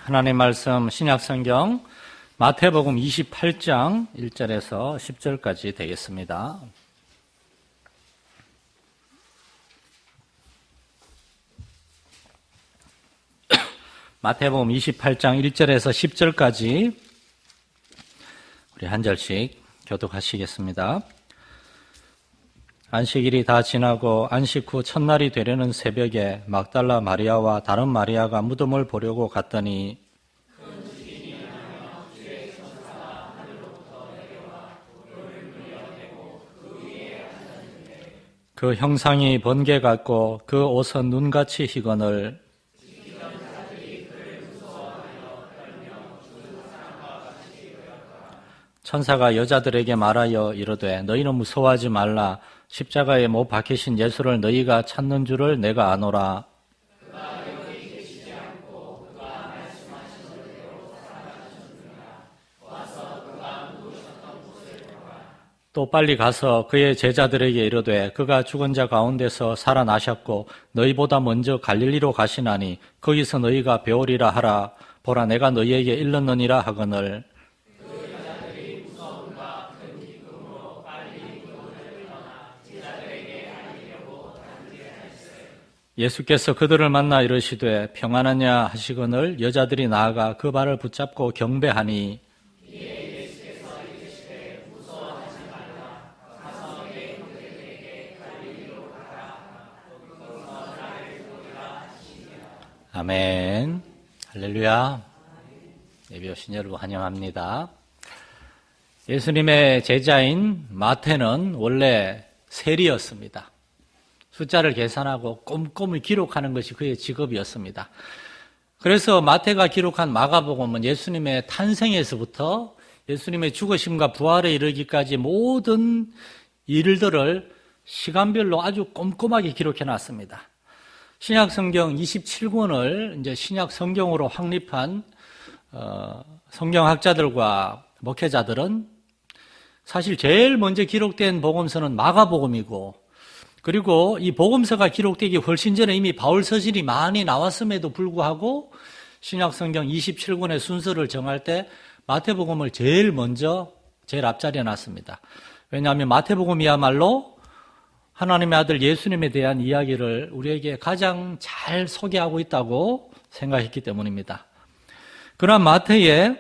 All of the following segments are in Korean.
하나님의 말씀 신약성경 마태복음 28장 1절에서 10절까지 되겠습니다. 마태복음 28장 1절에서 10절까지 우리 한 절씩 교독하시겠습니다. 안식일이 다 지나고 안식 후 첫날이 되려는 새벽에 막달라 마리아와 다른 마리아가 무덤을 보려고 갔더니 그 형상이 번개 같고 그 옷은 눈같이 희거늘 천사가 여자들에게 말하여 이르되 너희는 무서워하지 말라. 십자가에 못 박히신 예수를 너희가 찾는 줄을 내가 아노라. 또 빨리 가서 그의 제자들에게 이르되 그가 죽은 자 가운데서 살아나셨고 너희보다 먼저 갈릴리로 가시나니 거기서 너희가 배우리라 하라. 보라 내가 너희에게 일렀느니라 하거늘 예수께서 그들을 만나 이르시되 평안하냐 하시거늘 여자들이 나아가 그 발을 붙잡고 경배하니 아멘. 할렐루야. 예배 오신 여러분 환영합니다. 예수님의 제자인 마태는 원래 세리였습니다. 숫자를 계산하고 꼼꼼히 기록하는 것이 그의 직업이었습니다. 그래서 마태가 기록한 마가복음은 예수님의 탄생에서부터 예수님의 죽으심과 부활에 이르기까지 모든 일들을 시간별로 아주 꼼꼼하게 기록해 놨습니다. 신약성경 27권을 이제 신약성경으로 확립한 성경학자들과 목회자들은 사실 제일 먼저 기록된 복음서는 마가복음이고 그리고 이 복음서가 기록되기 훨씬 전에 이미 바울 서신이 많이 나왔음에도 불구하고 신약성경 27권의 순서를 정할 때 마태복음을 제일 앞자리에 놨습니다. 왜냐하면 마태복음이야말로 하나님의 아들 예수님에 대한 이야기를 우리에게 가장 잘 소개하고 있다고 생각했기 때문입니다. 그러나 마태의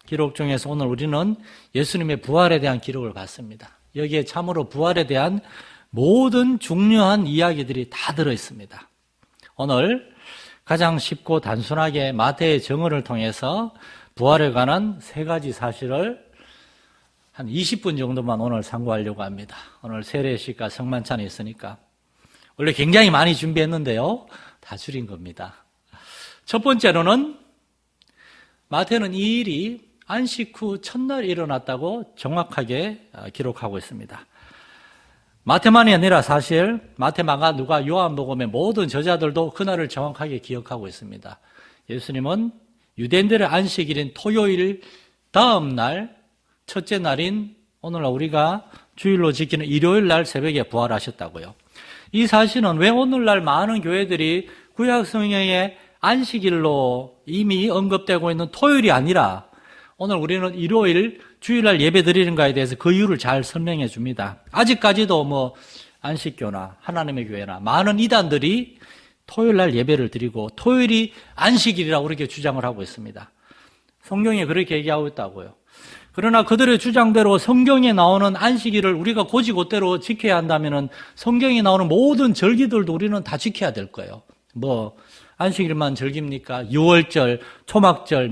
기록 중에서 오늘 우리는 예수님의 부활에 대한 기록을 봤습니다. 여기에 참으로 부활에 대한 모든 중요한 이야기들이 다 들어있습니다. 오늘 가장 쉽고 단순하게 마태의 정언을 통해서 부활에 관한 세 가지 사실을 한 20분 정도만 오늘 상고하려고 합니다. 오늘 세례식과 성만찬이 있으니까. 원래 굉장히 많이 준비했는데요. 다 줄인 겁니다. 첫 번째로는 마태는 이 일이 안식 후 첫날 일어났다고 정확하게 기록하고 있습니다. 마태만이 아니라 사실 마태, 마가, 누가, 요한복음의 모든 저자들도 그날을 정확하게 기억하고 있습니다. 예수님은 유대인들의 안식일인 토요일 다음 날 첫째 날인 오늘날 우리가 주일로 지키는 일요일 날 새벽에 부활하셨다고요. 이 사실은 왜 오늘날 많은 교회들이 구약 성경의 안식일로 이미 언급되고 있는 토요일이 아니라 오늘 우리는 일요일 주일날 예배 드리는가에 대해서 그 이유를 잘 설명해 줍니다. 아직까지도 안식교나 하나님의 교회나 많은 이단들이 토요일날 예배를 드리고 토요일이 안식일이라고 그렇게 주장을 하고 있습니다. 성경에 그렇게 얘기하고 있다고요. 그러나 그들의 주장대로 성경에 나오는 안식일을 우리가 곧이곧대로 지켜야 한다면 성경에 나오는 모든 절기들도 우리는 다 지켜야 될 거예요. 안식일만 절깁니까? 유월절, 초막절,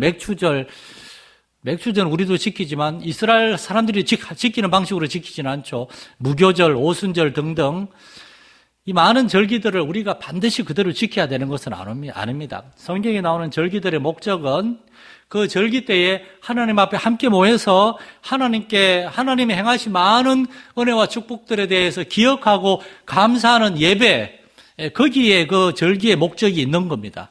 맥추절은 우리도 지키지만 이스라엘 사람들이 지키는 방식으로 지키지는 않죠. 무교절, 오순절 등등 이 많은 절기들을 우리가 반드시 그대로 지켜야 되는 것은 아닙니다. 성경에 나오는 절기들의 목적은 그 절기 때에 하나님 앞에 함께 모여서 하나님이 행하신 많은 은혜와 축복들에 대해서 기억하고 감사하는 예배, 거기에 그 절기의 목적이 있는 겁니다.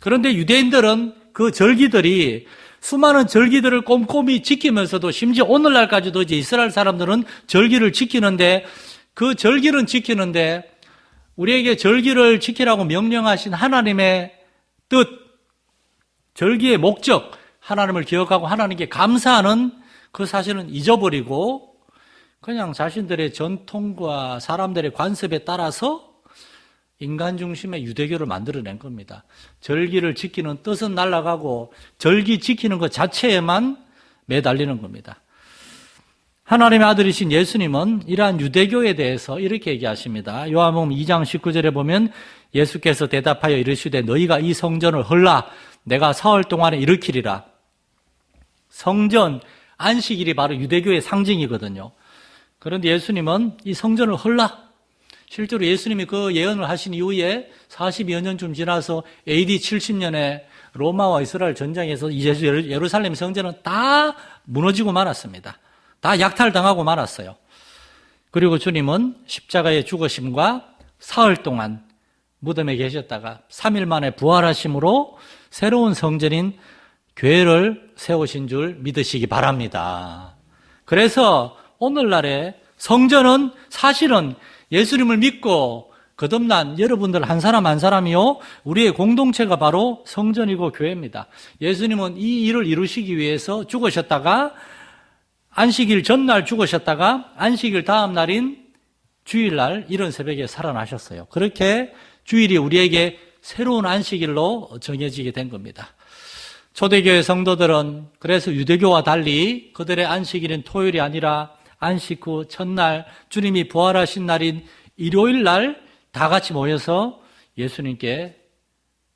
그런데 유대인들은 그 절기들이 수많은 절기들을 꼼꼼히 지키면서도 심지어 오늘날까지도 이제 이스라엘 사람들은 절기를 지키는데 그 절기는 지키는데 우리에게 절기를 지키라고 명령하신 하나님의 뜻, 절기의 목적, 하나님을 기억하고 하나님께 감사하는 그 사실은 잊어버리고 그냥 자신들의 전통과 사람들의 관습에 따라서 인간 중심의 유대교를 만들어낸 겁니다. 절기를 지키는 뜻은 날아가고 절기 지키는 것 자체에만 매달리는 겁니다. 하나님의 아들이신 예수님은 이러한 유대교에 대해서 이렇게 얘기하십니다. 요한복음 2장 19절에 보면 예수께서 대답하여 이르시되 너희가 이 성전을 헐라 내가 사흘 동안에 일으키리라. 성전, 안식일이 바로 유대교의 상징이거든요. 그런데 예수님은 이 성전을 헐라. 실제로 예수님이 그 예언을 하신 이후에 40여 년쯤 지나서 AD 70년에 로마와 이스라엘 전쟁에서 예루살렘 성전은 다 무너지고 말았습니다. 다 약탈당하고 말았어요. 그리고 주님은 십자가의 죽으심과 사흘 동안 무덤에 계셨다가 3일 만에 부활하심으로 새로운 성전인 교회를 세우신 줄 믿으시기 바랍니다. 그래서 오늘날의 성전은 사실은 예수님을 믿고 거듭난 여러분들 한 사람 한 사람이요 우리의 공동체가 바로 성전이고 교회입니다. 예수님은 이 일을 이루시기 위해서 죽으셨다가 안식일 전날 죽으셨다가 안식일 다음 날인 주일날 이른 새벽에 살아나셨어요. 그렇게 주일이 우리에게 새로운 안식일로 정해지게 된 겁니다. 초대교회 성도들은 그래서 유대교와 달리 그들의 안식일은 토요일이 아니라 안식 후 첫날 주님이 부활하신 날인 일요일 날 다 같이 모여서 예수님께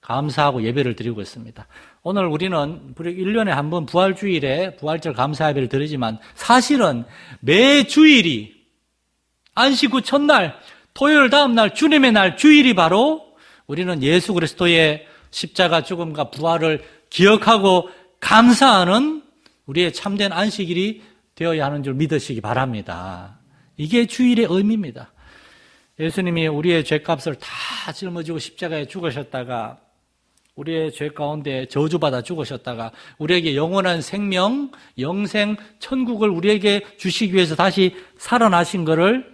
감사하고 예배를 드리고 있습니다. 오늘 우리는 1년에 한 번 부활주일에 부활절 감사 예배를 드리지만 사실은 매 주일이 안식 후 첫날 토요일 다음 날 주님의 날 주일이 바로 우리는 예수 그리스도의 십자가 죽음과 부활을 기억하고 감사하는 우리의 참된 안식일이 되어야 하는 줄 믿으시기 바랍니다. 이게 주일의 의미입니다. 예수님이 우리의 죄값을 다 짊어지고 십자가에 죽으셨다가 우리의 죄 가운데 저주받아 죽으셨다가 우리에게 영원한 생명, 영생, 천국을 우리에게 주시기 위해서 다시 살아나신 것을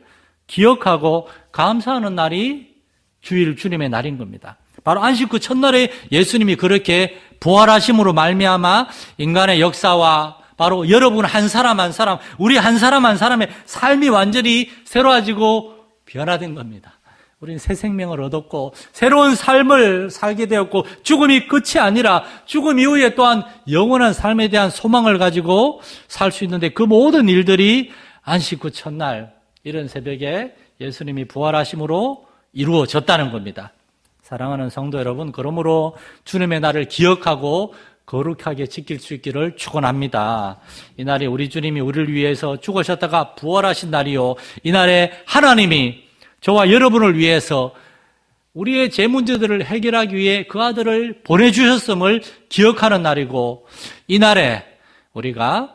기억하고 감사하는 날이 주일 주님의 날인 겁니다. 바로 안식 후 첫날에 예수님이 그렇게 부활하심으로 말미암아 인간의 역사와 바로 여러분 한 사람 한 사람, 우리 한 사람 한 사람의 삶이 완전히 새로워지고 변화된 겁니다. 우리는 새 생명을 얻었고 새로운 삶을 살게 되었고 죽음이 끝이 아니라 죽음 이후에 또한 영원한 삶에 대한 소망을 가지고 살 수 있는데 그 모든 일들이 안식 후 첫날 이른 새벽에 예수님이 부활하심으로 이루어졌다는 겁니다. 사랑하는 성도 여러분, 그러므로 주님의 날을 기억하고 거룩하게 지킬 수 있기를 축원합니다. 이날이 우리 주님이 우리를 위해서 죽으셨다가 부활하신 날이요. 이날에 하나님이 저와 여러분을 위해서 우리의 제 문제들을 해결하기 위해 그 아들을 보내주셨음을 기억하는 날이고 이날에 우리가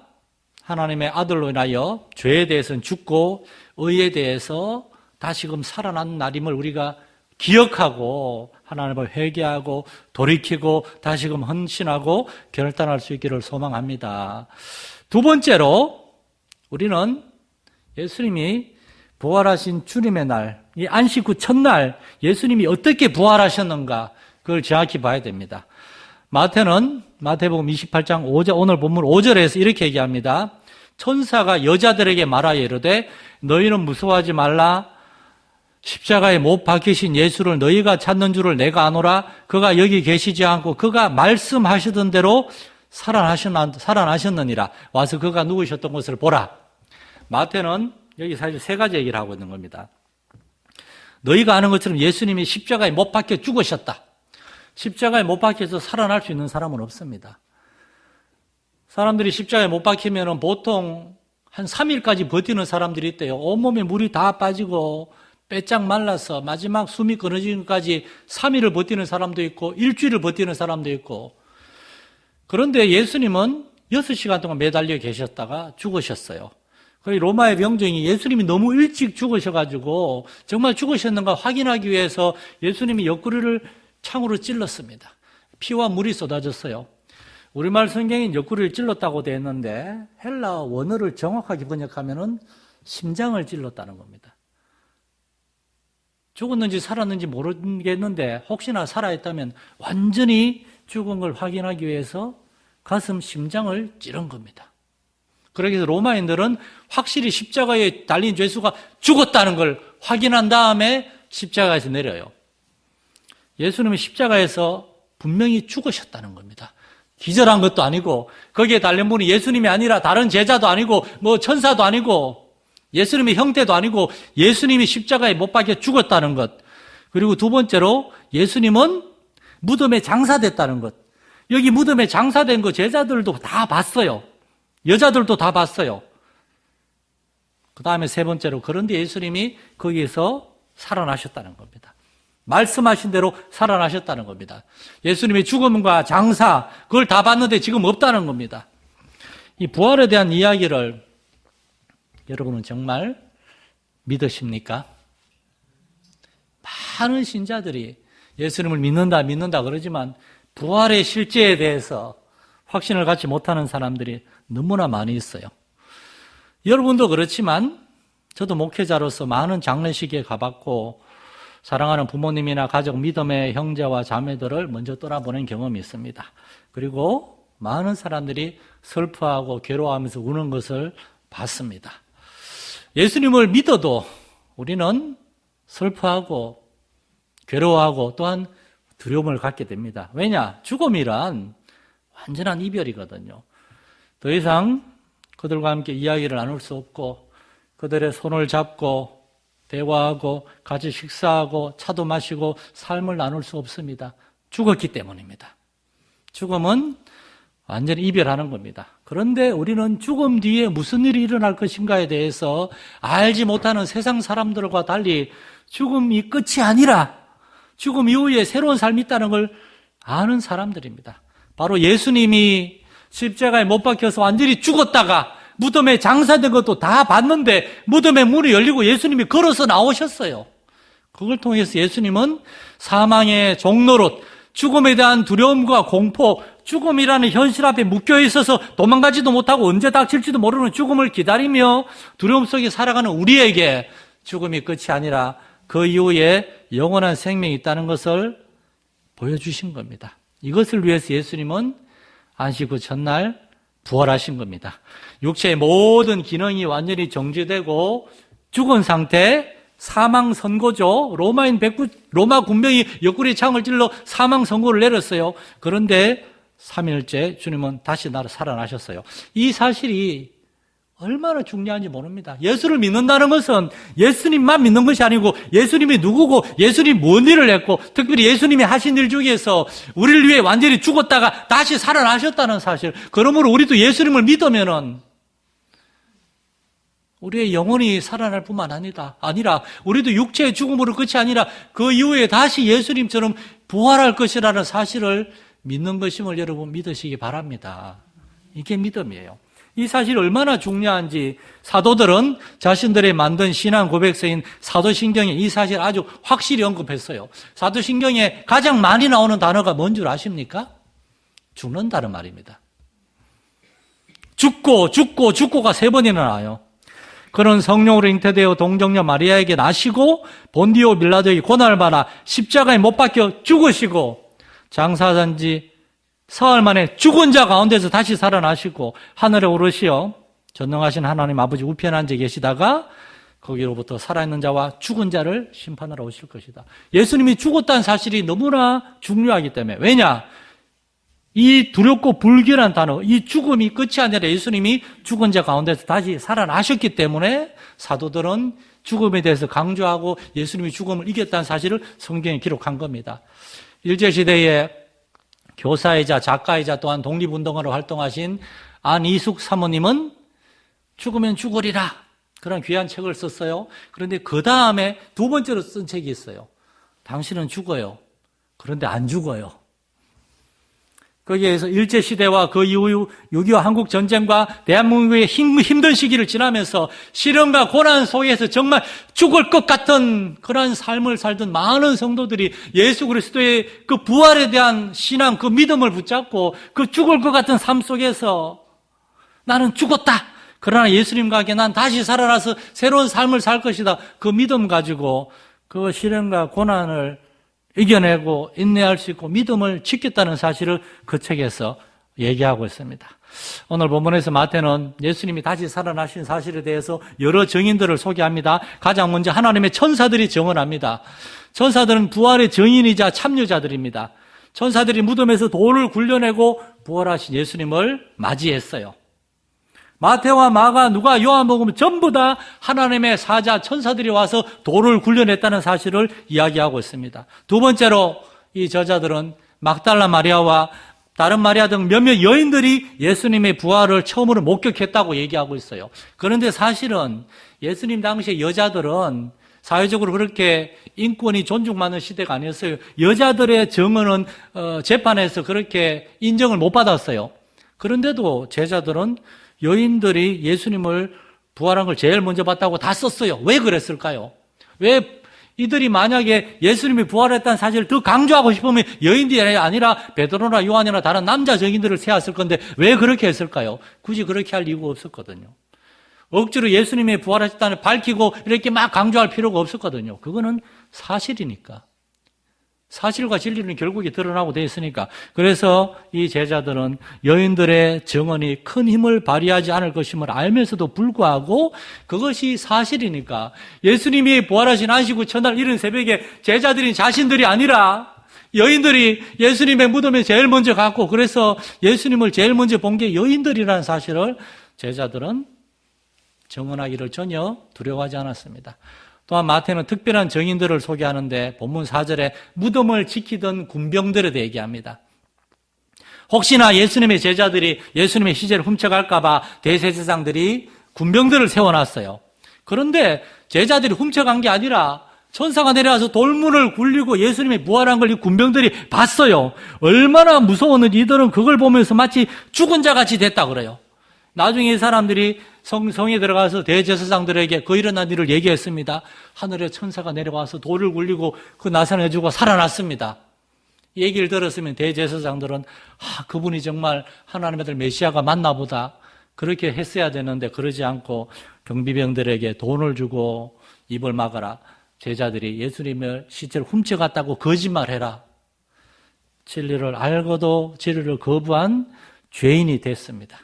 하나님의 아들로 인하여 죄에 대해서는 죽고 의에 대해서 다시금 살아난 날임을 우리가 기억하고 하나님을 회개하고 돌이키고 다시금 헌신하고 결단할 수 있기를 소망합니다. 두 번째로 우리는 예수님이 부활하신 주님의 날, 이 안식 후 첫날 예수님이 어떻게 부활하셨는가 그걸 정확히 봐야 됩니다. 마태복음 28장 5절, 오늘 본문 5절에서 이렇게 얘기합니다. 천사가 여자들에게 말하여 이르되 너희는 무서워하지 말라. 십자가에 못 박히신 예수를 너희가 찾는 줄을 내가 아노라. 그가 여기 계시지 않고 그가 말씀하시던 대로 살아나셨느니라. 와서 그가 누우셨던 것을 보라. 마태는 여기 사실 세 가지 얘기를 하고 있는 겁니다. 너희가 아는 것처럼 예수님이 십자가에 못 박혀 죽으셨다. 십자가에 못 박혀서 살아날 수 있는 사람은 없습니다. 사람들이 십자가에 못 박히면 보통 한 3일까지 버티는 사람들이 있대요. 온몸에 물이 다 빠지고 빼짝 말라서 마지막 숨이 끊어지기까지 3일을 버티는 사람도 있고 일주일을 버티는 사람도 있고. 그런데 예수님은 6시간 동안 매달려 계셨다가 죽으셨어요. 로마의 병정이 예수님이 너무 일찍 죽으셔가지고 정말 죽으셨는가 확인하기 위해서 예수님이 옆구리를 창으로 찔렀습니다. 피와 물이 쏟아졌어요. 우리말 성경인 옆구리를 찔렀다고 되어 있는데 헬라 원어를 정확하게 번역하면은 심장을 찔렀다는 겁니다. 죽었는지 살았는지 모르겠는데 혹시나 살아있다면 완전히 죽은 걸 확인하기 위해서 가슴, 심장을 찌른 겁니다. 그래서 로마인들은 확실히 십자가에 달린 죄수가 죽었다는 걸 확인한 다음에 십자가에서 내려요. 예수님은 십자가에서 분명히 죽으셨다는 겁니다. 기절한 것도 아니고 거기에 달린 분이 예수님이 아니라 다른 제자도 아니고 뭐 천사도 아니고 예수님의 형태도 아니고 예수님이 십자가에 못 박혀 죽었다는 것. 그리고 두 번째로 예수님은 무덤에 장사됐다는 것. 여기 무덤에 장사된 거 제자들도 다 봤어요. 여자들도 다 봤어요. 그 다음에 세 번째로 그런데 예수님이 거기에서 살아나셨다는 겁니다. 말씀하신 대로 살아나셨다는 겁니다. 예수님의 죽음과 장사 그걸 다 봤는데 지금 없다는 겁니다. 이 부활에 대한 이야기를 여러분은 정말 믿으십니까? 많은 신자들이 예수님을 믿는다 그러지만 부활의 실제에 대해서 확신을 갖지 못하는 사람들이 너무나 많이 있어요. 여러분도 그렇지만 저도 목회자로서 많은 장례식에 가봤고 사랑하는 부모님이나 가족, 믿음의 형제와 자매들을 먼저 떠나보낸 경험이 있습니다. 그리고 많은 사람들이 슬퍼하고 괴로워하면서 우는 것을 봤습니다. 예수님을 믿어도 우리는 슬퍼하고 괴로워하고 또한 두려움을 갖게 됩니다. 왜냐? 죽음이란 완전한 이별이거든요. 더 이상 그들과 함께 이야기를 나눌 수 없고 그들의 손을 잡고 대화하고 같이 식사하고 차도 마시고 삶을 나눌 수 없습니다. 죽었기 때문입니다. 죽음은 완전히 이별하는 겁니다. 그런데 우리는 죽음 뒤에 무슨 일이 일어날 것인가에 대해서 알지 못하는 세상 사람들과 달리 죽음이 끝이 아니라 죽음 이후에 새로운 삶이 있다는 걸 아는 사람들입니다. 바로 예수님이 십자가에 못 박혀서 완전히 죽었다가 무덤에 장사된 것도 다 봤는데 무덤의 문이 열리고 예수님이 걸어서 나오셨어요. 그걸 통해서 예수님은 사망의 종노릇, 죽음에 대한 두려움과 공포, 죽음이라는 현실 앞에 묶여 있어서 도망가지도 못하고 언제 닥칠지도 모르는 죽음을 기다리며 두려움 속에 살아가는 우리에게 죽음이 끝이 아니라 그 이후에 영원한 생명이 있다는 것을 보여주신 겁니다. 이것을 위해서 예수님은 안식 후 첫날 부활하신 겁니다. 육체의 모든 기능이 완전히 정지되고 죽은 상태, 사망 선고죠. 로마 군병이 옆구리에 창을 찔러 사망 선고를 내렸어요. 그런데 3일째 주님은 다시 살아나셨어요. 이 사실이 얼마나 중요한지 모릅니다. 예수를 믿는다는 것은 예수님만 믿는 것이 아니고 예수님이 누구고 예수님이 뭔 일을 했고 특별히 예수님이 하신 일 중에서 우리를 위해 완전히 죽었다가 다시 살아나셨다는 사실. 그러므로 우리도 예수님을 믿으면은 우리의 영혼이 살아날 뿐만 아니라 우리도 육체의 죽음으로 끝이 아니라 그 이후에 다시 예수님처럼 부활할 것이라는 사실을 믿는 것임을 여러분 믿으시기 바랍니다. 이게 믿음이에요. 이 사실이 얼마나 중요한지 사도들은 자신들의 만든 신앙 고백서인 사도신경에 이 사실을 아주 확실히 언급했어요. 사도신경에 가장 많이 나오는 단어가 뭔 줄 아십니까? 죽는다는 말입니다. 죽고가 3번이나 나와요. 그는 성령으로 잉태되어 동정녀 마리아에게 나시고 본디오 빌라도에게 고난을 받아 십자가에 못 박혀 죽으시고 장사한 지 사흘 만에 죽은 자 가운데서 다시 살아나시고 하늘에 오르시어 전능하신 하나님 아버지 우편에 앉아 계시다가 거기로부터 살아있는 자와 죽은 자를 심판하러 오실 것이다. 예수님이 죽었다는 사실이 너무나 중요하기 때문에. 왜냐? 이 두렵고 불길한 단어, 이 죽음이 끝이 아니라 예수님이 죽은 자 가운데서 다시 살아나셨기 때문에 사도들은 죽음에 대해서 강조하고 예수님이 죽음을 이겼다는 사실을 성경에 기록한 겁니다. 일제시대에 교사이자 작가이자 또한 독립운동가로 활동하신 안이숙 사모님은 죽으면 죽으리라 그런 귀한 책을 썼어요. 그런데 그 다음에 두 번째로 쓴 책이 있어요. 당신은 죽어요. 그런데 안 죽어요. 거기에서 일제시대와 그 이후 6.25 한국전쟁과 대한민국의 힘든 시기를 지나면서 시련과 고난 속에서 정말 죽을 것 같은 그런 삶을 살던 많은 성도들이 예수 그리스도의 그 부활에 대한 신앙, 그 믿음을 붙잡고 그 죽을 것 같은 삶 속에서 나는 죽었다. 그러나 예수님과 함께 난 다시 살아나서 새로운 삶을 살 것이다. 그 믿음 가지고 그 시련과 고난을 이겨내고 인내할 수 있고 믿음을 지켰다는 사실을 그 책에서 얘기하고 있습니다. 오늘 본문에서 마태는 예수님이 다시 살아나신 사실에 대해서 여러 증인들을 소개합니다. 가장 먼저 하나님의 천사들이 증언합니다. 천사들은 부활의 증인이자 참여자들입니다. 천사들이 무덤에서 돌을 굴려내고 부활하신 예수님을 맞이했어요. 마태와 마가, 누가, 요한복음은 전부 다 하나님의 사자 천사들이 와서 돌을 굴려냈다는 사실을 이야기하고 있습니다. 두 번째로 이 저자들은 막달라 마리아와 다른 마리아 등 몇몇 여인들이 예수님의 부활을 처음으로 목격했다고 얘기하고 있어요. 그런데 사실은 예수님 당시의 여자들은 사회적으로 그렇게 인권이 존중받는 시대가 아니었어요. 여자들의 증언은 재판에서 그렇게 인정을 못 받았어요. 그런데도 제자들은 여인들이 예수님을 부활한 걸 제일 먼저 봤다고 다 썼어요. 왜 그랬을까요? 왜 이들이 만약에 예수님이 부활했다는 사실을 더 강조하고 싶으면 여인들이 아니라 베드로나 요한이나 다른 남자 증인들을 세웠을 건데 왜 그렇게 했을까요? 굳이 그렇게 할 이유가 없었거든요. 억지로 예수님이 부활하셨다는 밝히고 이렇게 막 강조할 필요가 없었거든요. 그거는 사실이니까. 사실과 진리는 결국에 드러나고 되어 있으니까. 그래서 이 제자들은 여인들의 증언이 큰 힘을 발휘하지 않을 것임을 알면서도 불구하고 그것이 사실이니까 예수님이 부활하신 안식 후 첫날 이른 새벽에 제자들인 자신들이 아니라 여인들이 예수님의 무덤에 제일 먼저 갔고 그래서 예수님을 제일 먼저 본 게 여인들이라는 사실을 제자들은 증언하기를 전혀 두려워하지 않았습니다. 또한 마태는 특별한 증인들을 소개하는데 본문 4절에 무덤을 지키던 군병들에 대해 얘기합니다. 혹시나 예수님의 제자들이 예수님의 시체를 훔쳐갈까 봐 대제사장들이 군병들을 세워놨어요. 그런데 제자들이 훔쳐간 게 아니라 천사가 내려와서 돌문을 굴리고 예수님이 부활한 걸 이 군병들이 봤어요. 얼마나 무서웠는지 이들은 그걸 보면서 마치 죽은 자 같이 됐다 그래요. 나중에 이 사람들이 성에 들어가서 대제사장들에게 그 일어난 일을 얘기했습니다. 하늘에 천사가 내려와서 돌을 굴리고 그 나사내주고 살아났습니다. 이 얘기를 들었으면 대제사장들은 그분이 정말 하나님의 아들 메시아가 맞나 보다 그렇게 했어야 되는데 그러지 않고 경비병들에게 돈을 주고 입을 막아라. 제자들이 예수님의 시체를 훔쳐갔다고 거짓말해라. 진리를 알고도 진리를 거부한 죄인이 됐습니다.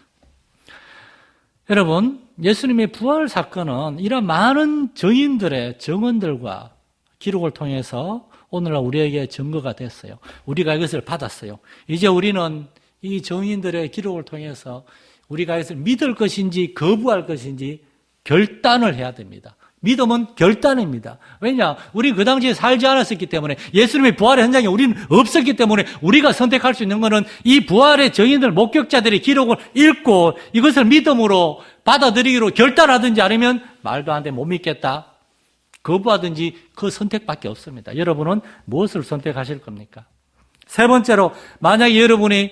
여러분, 예수님의 부활 사건은 이런 많은 증인들의 증언들과 기록을 통해서 오늘날 우리에게 증거가 됐어요. 우리가 이것을 받았어요. 이제 우리는 이 증인들의 기록을 통해서 우리가 이것을 믿을 것인지 거부할 것인지 결단을 해야 됩니다. 믿음은 결단입니다. 왜냐? 우리 그 당시에 살지 않았었기 때문에 예수님의 부활의 현장에 우리는 없었기 때문에 우리가 선택할 수 있는 것은 이 부활의 증인들, 목격자들의 기록을 읽고 이것을 믿음으로 받아들이기로 결단하든지 아니면 말도 안 돼 못 믿겠다. 거부하든지 그 선택밖에 없습니다. 여러분은 무엇을 선택하실 겁니까? 세 번째로 만약에 여러분이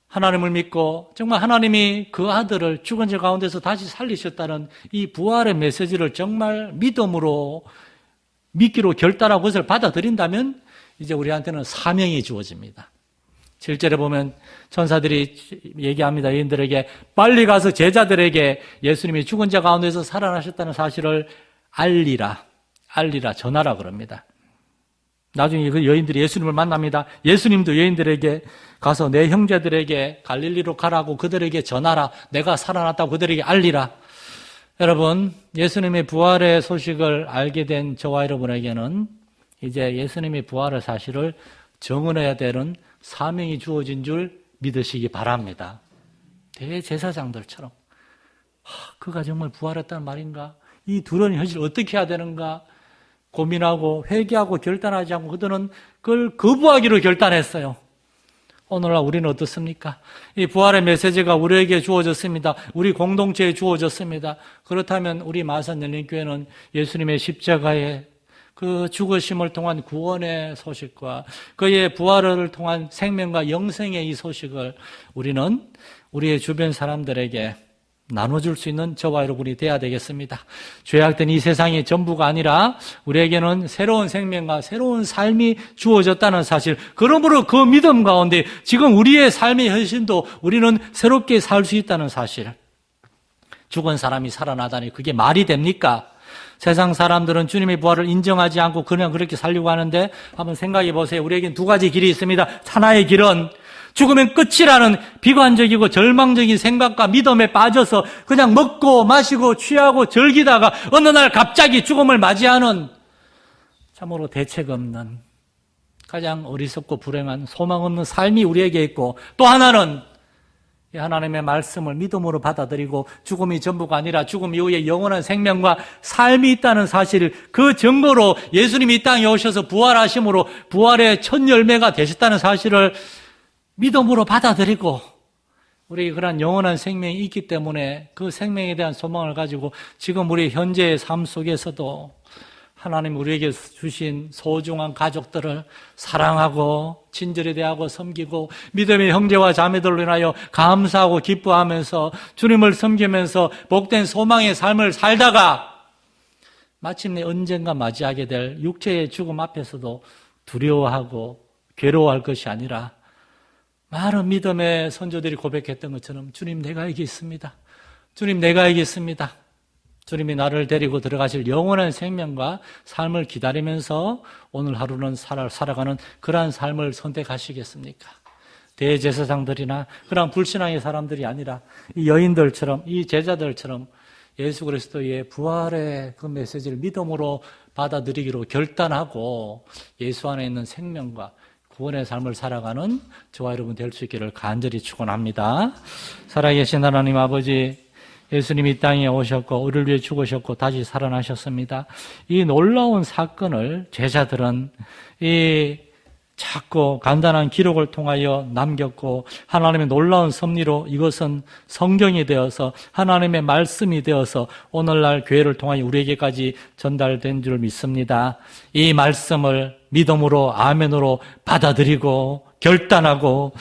하나님을 믿고 정말 하나님이 그 아들을 죽은 자 가운데서 다시 살리셨다는 이 부활의 메시지를 정말 믿음으로 믿기로 결단하고 그것을 받아들인다면 이제 우리한테는 사명이 주어집니다. 7절에 보면 천사들이 얘기합니다. 여인들에게 빨리 가서 제자들에게 예수님이 죽은 자 가운데서 살아나셨다는 사실을 알리라, 전하라 그럽니다. 나중에 그 여인들이 예수님을 만납니다. 예수님도 여인들에게 가서 내 형제들에게 갈릴리로 가라고 그들에게 전하라. 내가 살아났다고 그들에게 알리라. 여러분, 예수님의 부활의 소식을 알게 된 저와 여러분에게는 이제 예수님의 부활의 사실을 증언해야 되는 사명이 주어진 줄 믿으시기 바랍니다. 대제사장들처럼 그가 정말 부활했다는 말인가? 이 두려운 현실을 어떻게 해야 되는가? 고민하고 회개하고 결단하지 않고 그들은 그걸 거부하기로 결단했어요. 오늘날 우리는 어떻습니까? 이 부활의 메시지가 우리에게 주어졌습니다. 우리 공동체에 주어졌습니다. 그렇다면 우리 마산연린교회는 예수님의 십자가의 그 죽으심을 통한 구원의 소식과 그의 부활을 통한 생명과 영생의 이 소식을 우리는 우리의 주변 사람들에게 나눠줄 수 있는 저와 여러분이 돼야 되겠습니다. 죄악된 이 세상이 전부가 아니라 우리에게는 새로운 생명과 새로운 삶이 주어졌다는 사실, 그러므로 그 믿음 가운데 지금 우리의 삶의 현실도 우리는 새롭게 살 수 있다는 사실. 죽은 사람이 살아나다니 그게 말이 됩니까? 세상 사람들은 주님의 부활을 인정하지 않고 그냥 그렇게 살려고 하는데 한번 생각해 보세요. 우리에겐 두 가지 길이 있습니다. 하나의 길은 죽으면 끝이라는 비관적이고 절망적인 생각과 믿음에 빠져서 그냥 먹고 마시고 취하고 즐기다가 어느 날 갑자기 죽음을 맞이하는 참으로 대책 없는 가장 어리석고 불행한 소망 없는 삶이 우리에게 있고, 또 하나는 하나님의 말씀을 믿음으로 받아들이고 죽음이 전부가 아니라 죽음 이후에 영원한 생명과 삶이 있다는 사실, 그 증거로 예수님이 이 땅에 오셔서 부활하심으로 부활의 첫 열매가 되셨다는 사실을 믿음으로 받아들이고 우리에게 그런 영원한 생명이 있기 때문에 그 생명에 대한 소망을 가지고 지금 우리 현재의 삶 속에서도 하나님 우리에게 주신 소중한 가족들을 사랑하고 친절히 대하고 섬기고 믿음의 형제와 자매들로 인하여 감사하고 기뻐하면서 주님을 섬기면서 복된 소망의 삶을 살다가 마침내 언젠가 맞이하게 될 육체의 죽음 앞에서도 두려워하고 괴로워할 것이 아니라 많은 믿음의 선조들이 고백했던 것처럼 주님 내가 여기 있습니다. 주님 내가 여기 있습니다. 주님이 나를 데리고 들어가실 영원한 생명과 삶을 기다리면서 오늘 하루는 살아가는 그러한 삶을 선택하시겠습니까? 대제사장들이나 그런 불신앙의 사람들이 아니라 이 여인들처럼, 이 제자들처럼 예수 그리스도의 부활의 그 메시지를 믿음으로 받아들이기로 결단하고 예수 안에 있는 생명과 구원의 삶을 살아가는 저와 여러분 될 수 있기를 간절히 축원합니다. 살아계신 하나님 아버지, 예수님이 이 땅에 오셨고 우리를 위해 죽으셨고 다시 살아나셨습니다. 이 놀라운 사건을 제자들은 이 작고 간단한 기록을 통하여 남겼고 하나님의 놀라운 섭리로 이것은 성경이 되어서 하나님의 말씀이 되어서 오늘날 교회를 통하여 우리에게까지 전달된 줄 믿습니다. 이 말씀을 믿음으로 아멘으로 받아들이고 결단하고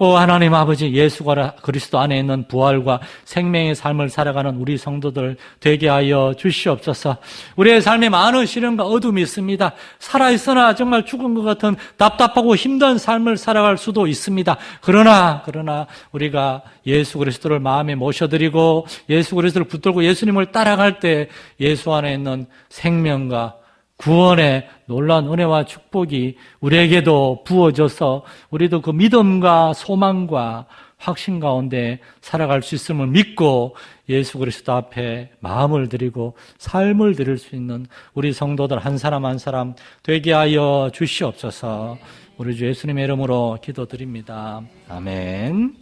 하나님 아버지, 예수 그리스도 안에 있는 부활과 생명의 삶을 살아가는 우리 성도들 되게 하여 주시옵소서. 우리의 삶에 많은 시련과 어둠이 있습니다. 살아있으나 정말 죽은 것 같은 답답하고 힘든 삶을 살아갈 수도 있습니다. 그러나 우리가 예수 그리스도를 마음에 모셔드리고 예수 그리스도를 붙들고 예수님을 따라갈 때 예수 안에 있는 생명과 구원의 놀라운 은혜와 축복이 우리에게도 부어져서 우리도 그 믿음과 소망과 확신 가운데 살아갈 수 있음을 믿고 예수 그리스도 앞에 마음을 드리고 삶을 드릴 수 있는 우리 성도들 한 사람 한 사람 되게 하여 주시옵소서. 우리 주 예수님의 이름으로 기도드립니다. 아멘.